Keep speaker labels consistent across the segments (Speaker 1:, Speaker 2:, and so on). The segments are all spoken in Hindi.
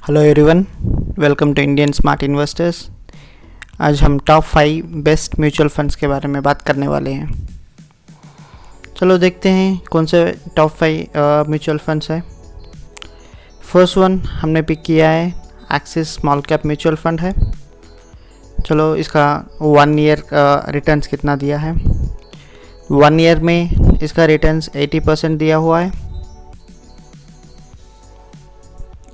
Speaker 1: Hello everyone, welcome to Indian smart investors. आज हम टॉप 5 बेस्ट म्यूचुअल फंड्स के बारे में बात करने वाले हैं। चलो देखते हैं कौन से टॉप 5 म्यूचुअल फंड्स है। फर्स्ट वन हमने पिक किया है axis small cap mutual fund है। चलो इसका 1 ईयर रिटर्न्स कितना दिया है। 1 ईयर में इसका रिटर्न्स 80% दिया हुआ है।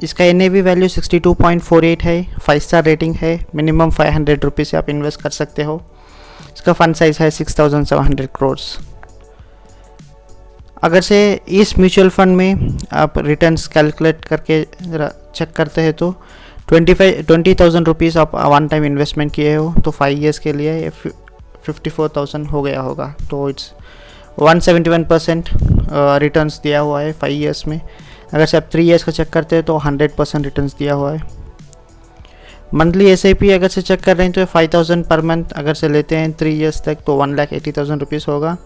Speaker 1: इसका NAV वैल्यू 62.48 है। 5 स्टार रेटिंग है। मिनिमम 500 रुपीज़ से आप इन्वेस्ट कर सकते हो। इसका फंड साइज है 6,700 करोड़। अगर से इस म्यूचुअल फंड में आप रिटर्न्स कैलकुलेट करके चेक करते हैं तो 20,000 रुपीज़ आप वन टाइम इन्वेस्टमेंट किए हो तो 5 ईयर्स के लिए ये 54,000 हो गया होगा। तो इट्स 171% रिटर्न्स दिया हुआ है 5 ईयर्स में। अगर से आप 3 ईयर्स का चेक करते हैं तो 100% रिटर्न्स दिया हुआ है। मंथली SIP अगर से चेक कर रहे हैं तो 5,000 पर मंथ अगर से लेते हैं 3 ईयर्स तक तो 1,80,000 रुपीज़ होगा।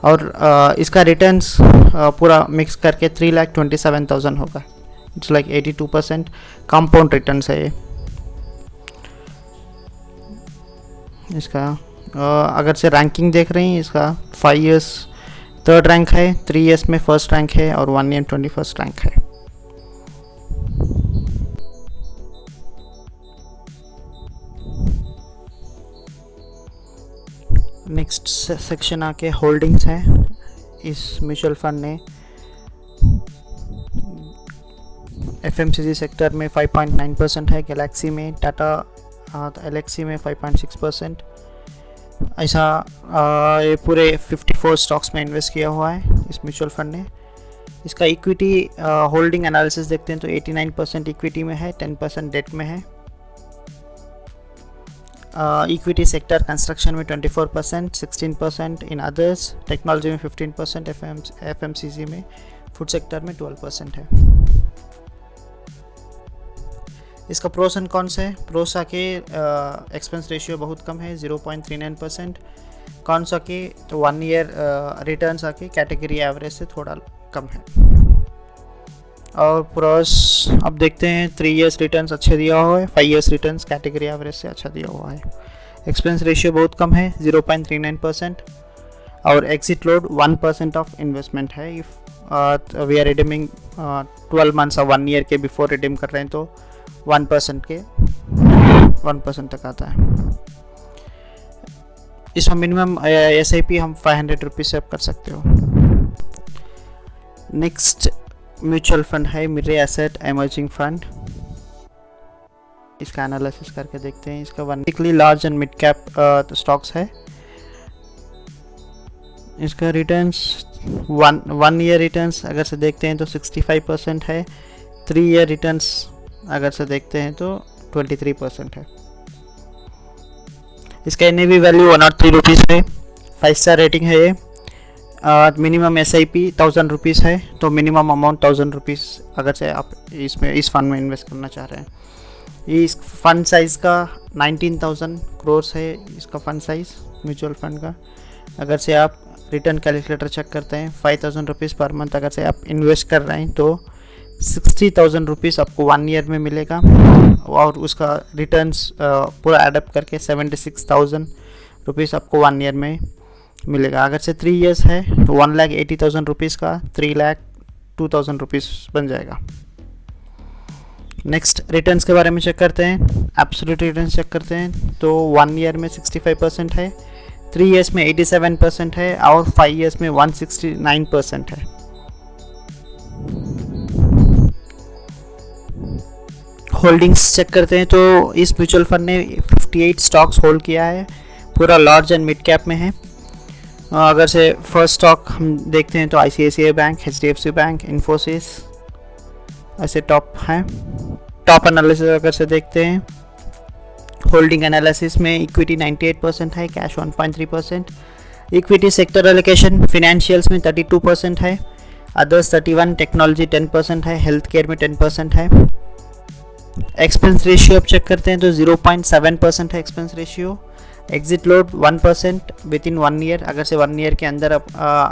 Speaker 1: और इसका रिटर्न्स पूरा मिक्स करके 3,27,000 होगा। इट्स लाइक 82% कंपाउंड रिटर्न्स है ये। इसका अगर से रैंकिंग देख रहे हैं, इसका 5 ईयर्स 3rd रैंक है, 3 ईयर्स में 1st रैंक है और 1 ईयर 21st रैंक है। नेक्स्ट सेक्शन आके होल्डिंग्स है। इस म्यूचुअल फंड ने FMCG सेक्टर में 5.9% है, गैलेक्सी में, टाटा LXC में 5.6%। ऐसा ये पूरे 54 स्टॉक्स में इन्वेस्ट किया हुआ है इस म्यूचुअल फंड ने। इसका इक्विटी होल्डिंग एनालिसिस देखते हैं तो 89% इक्विटी में है, 10% डेट में है। इक्विटी सेक्टर कंस्ट्रक्शन में 24%, 16% इन अदर्स, टेक्नोलॉजी में 15%, FMCG में, फूड सेक्टर में 12% है। इसका प्रोस एंड कॉन्स है। प्रोस आके एक्सपेंस रेशियो बहुत कम है, 0.39%। कॉन्स आके तो 1 ईयर रिटर्न्स आके कैटेगरी एवरेज से थोड़ा कम है। और प्रोस अब देखते हैं 3 ईयर्स रिटर्न्स अच्छे दिया हुआ है, 5 ईयर्स रिटर्न्स कैटेगरी एवरेज से अच्छा दिया हुआ है। एक्सपेंस रेशियो बहुत कम है, 0.39%। और एग्जिट लोड 1% ऑफ इन्वेस्टमेंट है। If we are redeeming 12 months और 1 ईयर के बिफोर रिडीम कर रहे हैं तो 1% तक आता है। इसमें मिनिमम SIP हम 500 रुपीज़ से आप कर सकते हो। नेक्स्ट म्यूचुअल फंड है मिरे एसेट इमर्जिंग फंड। इसका एनालिसिस करके देखते हैं। इसका weekly large and mid cap stocks है। इसका रिटर्न्स 1 ईयर रिटर्न्स अगर से देखते हैं तो 65% है। 3 ईयर रिटर्न्स अगर से देखते हैं तो 23% है। इसका NAV वैल्यू 103 रुपीज़ है। 5 स्टार रेटिंग है ये। मिनिमम SIP 1,000 रुपीज़ है, तो मिनिमम अमाउंट 1,000 रुपीज़ अगर से आप इस फंड में इन्वेस्ट करना चाह रहे हैं। इस फंड साइज़ का 19,000 करोड़ है इसका फंड साइज़ म्यूचुअल फंड का। अगर से आप रिटर्न कैलकुलेटर चेक करते हैं 5,000 रुपीज़ पर मंथ अगर से आप इन्वेस्ट कर रहे हैं तो 60,000 रुपीज़ आपको 1 ईयर में मिलेगा। और उसका रिटर्न्स पूरा एडअप करके 76,000 रुपीज़ आपको 1 ईयर में मिलेगा। अगर से 3 ईयर्स है तो 1,80,000 रुपीज़ का 3,02,000 रुपीज़ बन जाएगा। नेक्स्ट रिटर्न्स के बारे में चेक करते हैं। एब्सोल्यूट रिटर्न्स चेक करते हैं तो 1 ईयर में 65% है, 3 ईयर्स में 87% है और 5 ईयर्स में 169% है। होल्डिंग्स चेक करते हैं तो इस म्यूचुअल फंड ने 58 स्टॉक्स होल्ड किया है, पूरा लार्ज एंड मिड कैप में है। अगर से फर्स्ट स्टॉक हम देखते हैं तो ICICI bank, HDFC bank, Infosys ऐसे टॉप हैं। टॉप एनालिसिस अगर से देखते हैं, होल्डिंग एनालिसिस में इक्विटी 98% है, cash 1.3%, equity sector allocation financials में 32% है, अदर्स 31%, टेक्नोलॉजी 10% है, हेल्थ केयर में 10% है। एक्सपेंस रेशियो आप चेक करते हैं तो 0.7% है expense ratio. Exit load 1% with in 1 year. अगर से 1 ईयर के अंदर आप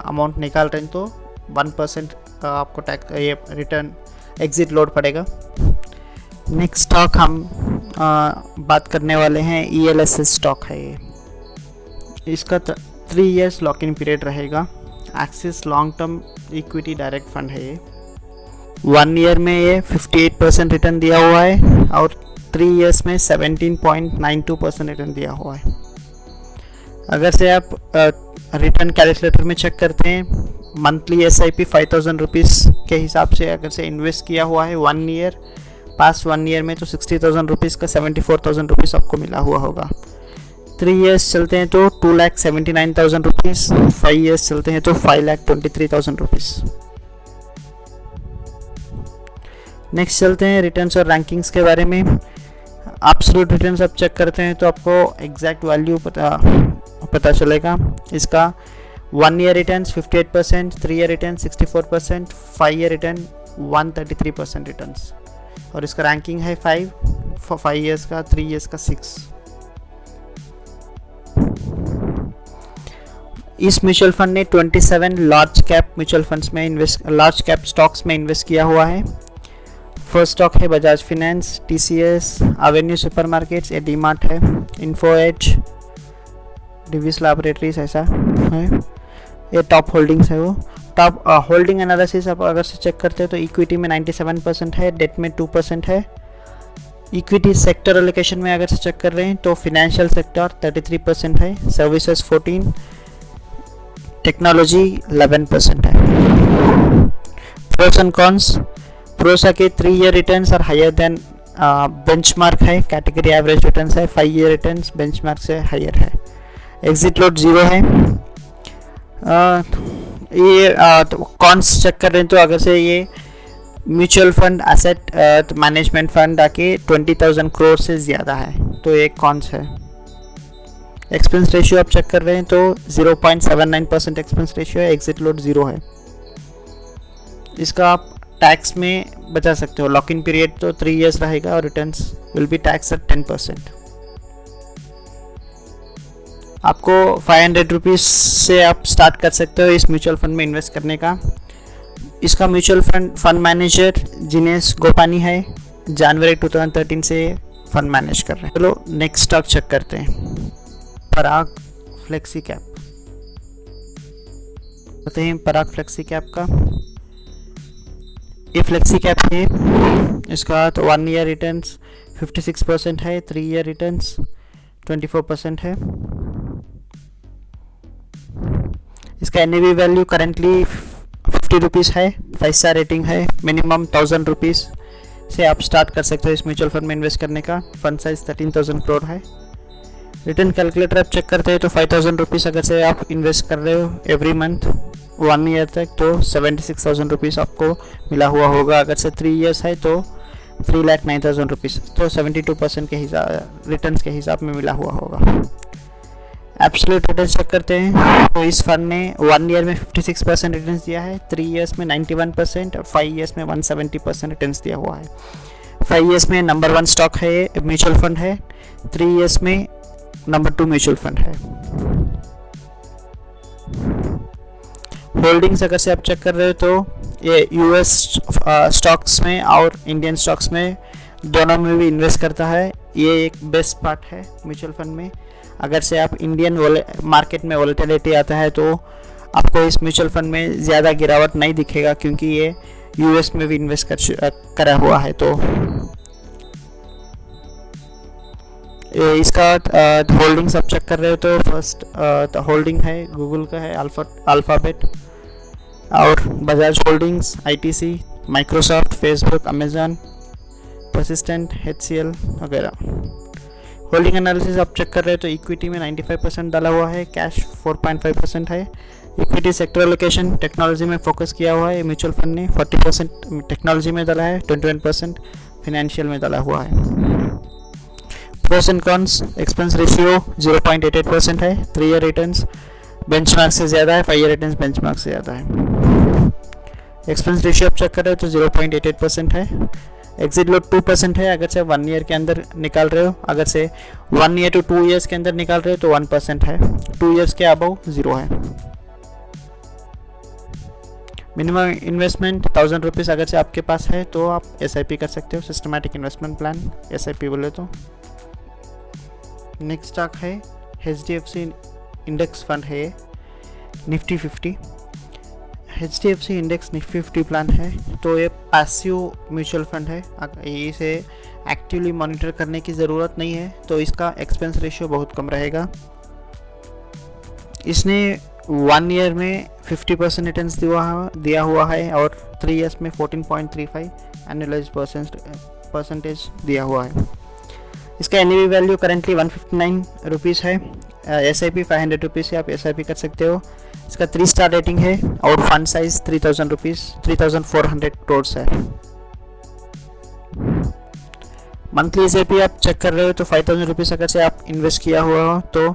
Speaker 1: अमाउंट निकाल रहे हैं तो 1% आपको टैक्स ये रिटर्न एग्जिट लोड पड़ेगा। नेक्स्ट स्टॉक हम बात करने वाले हैं ELSS स्टॉक है ये। इसका 3 इयर्स लॉक इन पीरियड रहेगा। Axis long term equity direct fund है ये। 1 ईयर में ये 58% रिटर्न दिया हुआ है और 3 इयर्स में 17.92% रिटर्न दिया हुआ है। अगर से आप रिटर्न कैलकुलेटर में चेक करते हैं, मंथली SIP 5000 रुपीज़ के हिसाब से अगर से इन्वेस्ट किया हुआ है 1 ईयर, पास 1 ईयर में तो 60,000 रुपीज़ का 74,000 रुपीज़ आपको मिला हुआ होगा। 3 इयर्स चलते हैं तो 2,79,000 रुपीज़, 5 इयर्स चलते हैं तो 5,23,000 रुपीज़। नेक्स्ट चलते हैं रिटर्न्स और रैंकिंग्स के बारे में। एब्सोल्यूट रिटर्न्स आप चेक करते हैं तो आपको एग्जैक्ट वैल्यू पता चलेगा। इसका 1 year returns 58%, 3 year return 64%, 5 year return 133% returns, और इसका रैंकिंग है 5 फॉर 5 इयर्स का, 3 इयर्स का 6। इस म्यूचुअल फंड ने 27 लार्ज कैप म्यूचुअल फंड्स में लार्ज कैप स्टॉक्स में इन्वेस्ट किया हुआ है। फर्स्ट स्टॉक है Bajaj finance, TCS, Avenue supermarkets, ये डीमार्ट है, इन्फो एज, डिविस लैबोरेटरीज ऐसा है, ये टॉप होल्डिंग्स है। वो टॉप होल्डिंग एनालिसिस आप अगर से चेक करते हैं तो इक्विटी में 97% है, डेट में 2% है। इक्विटी सेक्टर एलोकेशन में अगर से चेक कर रहे हैं तो फिनेंशियल सेक्टर 33% है, सर्विसेज 14%, टेक्नोलॉजी 11% है। प्रोस एंड कॉन्स, प्रोसा के 3 year returns are higher than benchmark है, कैटेगरी एवरेज रिटर्न्स है, 5 ईयर रिटर्न्स बेंचमार्क से हायर है। एग्जिट लोड 0 है। ये कॉन्स चेक कर रहे हैं तो अगर से ये mutual fund asset management fund आके 20,000 करोड़ से ज़्यादा है तो एक कॉन्स है। एक्सपेंस रेशियो आप चेक कर रहे हैं तो 0.79% एक्सपेंस रेशियो है, एग्जिट लोड 0 है। इसका आप टैक्स में बचा सकते हो। लॉक इन पीरियड तो 3 इयर्स रहेगा और returns will be tax at 10%। आपको 500 रुपीज़ से आप स्टार्ट कर सकते हो इस म्यूचुअल फंड में इन्वेस्ट करने का। इसका mutual fund manager Jinesh Gopani है, जनवरी 2013 से फंड मैनेज कर रहे हैं। चलो नेक्स्ट स्टॉक चेक करते हैं, पराग फ्लेक्सी कैप। कहते हैं पराग फ्लेक्सी कैप का, ये फ्लेक्सी कैप है। इसका तो 1 ईयर रिटर्न्स 56% है, 3 ईयर रिटर्न्स 24% है। इसका NAV वैल्यू करेंटली 50 रुपीज़ है, 5 स्टार रेटिंग है, मिनिमम 1000 रुपीज़ से आप स्टार्ट कर सकते हो इस म्यूचुअल फंड में इन्वेस्ट करने का। फंड साइज 13,000 करोड़ है। रिटर्न कैलकुलेटर आप चेक करते हैं तो 5,000 रुपीज़ अगर से आप इन्वेस्ट कर रहे हो एवरी मंथ 1 ईयर तक तो 76,000 रुपीज़ आपको मिला हुआ होगा। अगर से 3 इयर्स है तो 3,09,000 रुपीज़, तो 72% के हिसाब रिटर्न के हिसाब में मिला हुआ होगा। एब्सोल्यूट रिटर्न चेक करते हैं तो इस फंड ने 1 ईयर में 56% रिटर्न दिया है, 3 इयर्स में 91% और 5 इयर्स में 170% रिटर्न दिया हुआ है। 5 इयर्स में नंबर 1 स्टॉक है, ये म्यूचुअल फंड है। 3 इयर्स में नंबर 2 म्यूचुअल फंड है। होल्डिंग्स अगर से आप चेक कर रहे हो तो ये US स्टॉक्स में और इंडियन स्टॉक्स में दोनों में भी इन्वेस्ट करता है। ये एक बेस्ट पार्ट है म्यूचुअल फंड में। अगर से आप इंडियन मार्केट में वोलेटिलिटी आता है तो आपको इस म्यूचुअल फंड में ज़्यादा गिरावट नहीं दिखेगा क्योंकि ये US में भी इन्वेस्ट करा हुआ है। तो इसका होल्डिंग्स आप चेक कर रहे हो तो फर्स्ट होल्डिंग है गूगल का है, अल्फ़ाबेट और Bajaj holdings, ITC, Microsoft, Facebook, Amazon, persistent, HCL वगैरह। होल्डिंग एनालिसिस आप चेक कर रहे हो तो इक्विटी में 95% डाला हुआ है, कैश 4.5% है। इक्विटी सेक्टर एलोकेशन टेक्नोलॉजी में फोकस किया हुआ है। म्यूचुअल फंड ने 40% टेक्नोलॉजी में डाला है, 21% फाइनेंशियल में डाला हुआ है। Pros and cons, expense ratio 0.88% है, 3 ईयर रिटर्न्स बेंचमार्क से ज़्यादा है, 5 ईयर रिटर्न्स बेंचमार्क से ज़्यादा है। एक्सपेंस रेशियो आप चेक कर रहे हो तो 0.88% है। एग्जिट लोड 2% है अगर से 1 ईयर के अंदर निकाल रहे हो। अगर से 1 ईयर टू 2 ईयर्स के अंदर निकाल रहे हो तो 1% है, 2 ईयर्स के अबव 0 है। मिनिमम इन्वेस्टमेंट 1000 रुपीज़ अगर से आपके पास है तो आप SIP कर सकते हो, सिस्टमैटिक इन्वेस्टमेंट प्लान SIP बोले तो। नेक्स्ट स्टॉक है HDFC इंडेक्स फंड है Nifty 50। HDFC index Nifty 50 plan है तो ये पैसिव म्यूचुअल फंड है, इसे एक्टिवली मॉनिटर करने की ज़रूरत नहीं है, तो इसका एक्सपेंस रेशियो बहुत कम रहेगा। इसने 1 ईयर में 50% रिटर्न्स दिया हुआ है और 3 ईयर्स में 14.35 एनुअलाइज परसेंटेज दिया हुआ है। इसका NAV वैल्यू करेंटली 159 रुपीज़ है। SIP 500 रुपीज़ से आप SIP कर सकते हो। इसका 3 स्टार रेटिंग है और फंड साइज 3000 रुपीज़ 3400 करोड़ है। मंथली SIP आप चेक कर रहे हो तो 5000 रुपीज़ अगर से आप इन्वेस्ट किया हुआ हो तो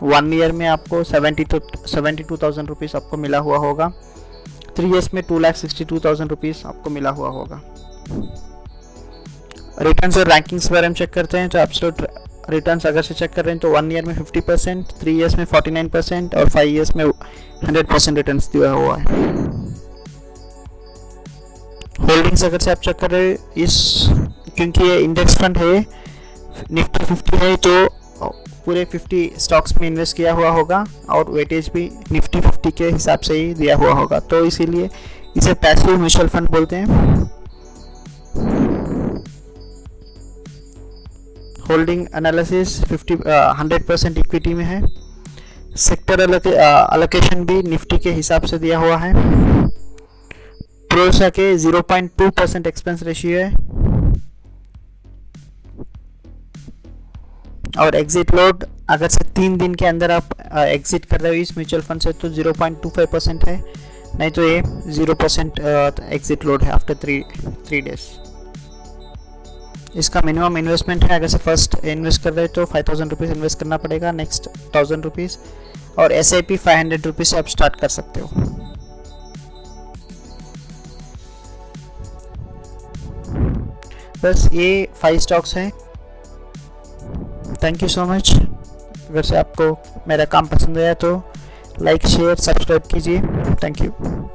Speaker 1: 1 ईयर में आपको 72,000 रुपीज़ आपको मिला हुआ होगा। 3 ईयर्स में 2,62,000 रुपीज़ आपको मिला हुआ होगा। रिटर्न्स और रैंकिंग्स बारे में चेक करते हैं तो एब्सोल्यूट रिटर्न्स अगर से चेक कर रहे हैं तो 1 ईयर में 50%, 3 ईयर्स में 49% और 5 ईयर्स में 100% रिटर्न्स दिया हुआ है। होल्डिंग्स अगर से आप चेक कर रहे हैं क्योंकि ये इंडेक्स फंड है, निफ्टी 50 है तो पूरे 50 स्टॉक्स में इन्वेस्ट किया हुआ होगा और वेटेज भी निफ्टी 50 के हिसाब से ही दिया हुआ होगा, तो इसीलिए इसे पैसिव म्यूचुअल फंड बोलते हैं। होल्डिंग एनालिसिस 100% इक्विटी में है। सेक्टर अलोकेशन भी निफ्टी के हिसाब से दिया हुआ है। प्रोसा के 0.2% एक्सपेंस रेशियो है और एग्जिट लोड अगर से 3 दिन के अंदर आप एग्जिट कर रहे हो इस म्यूचुअल फंड से तो 0.25% है, नहीं तो ये 0% एग्जिट लोड है आफ्टर 3 डेज। इसका मिनिमम इन्वेस्टमेंट है, अगर से फर्स्ट इन्वेस्ट कर रहे हो तो 5000 रुपीज़ इन्वेस्ट करना पड़ेगा, नेक्स्ट 1000 रुपीज़ और SIP 500 रुपीज़ से आप स्टार्ट कर सकते हो। बस ये 5 स्टॉक्स हैं। Thank you so much. अगर से आपको मेरा काम पसंद आया तो लाइक शेयर सब्सक्राइब कीजिए। Thank you.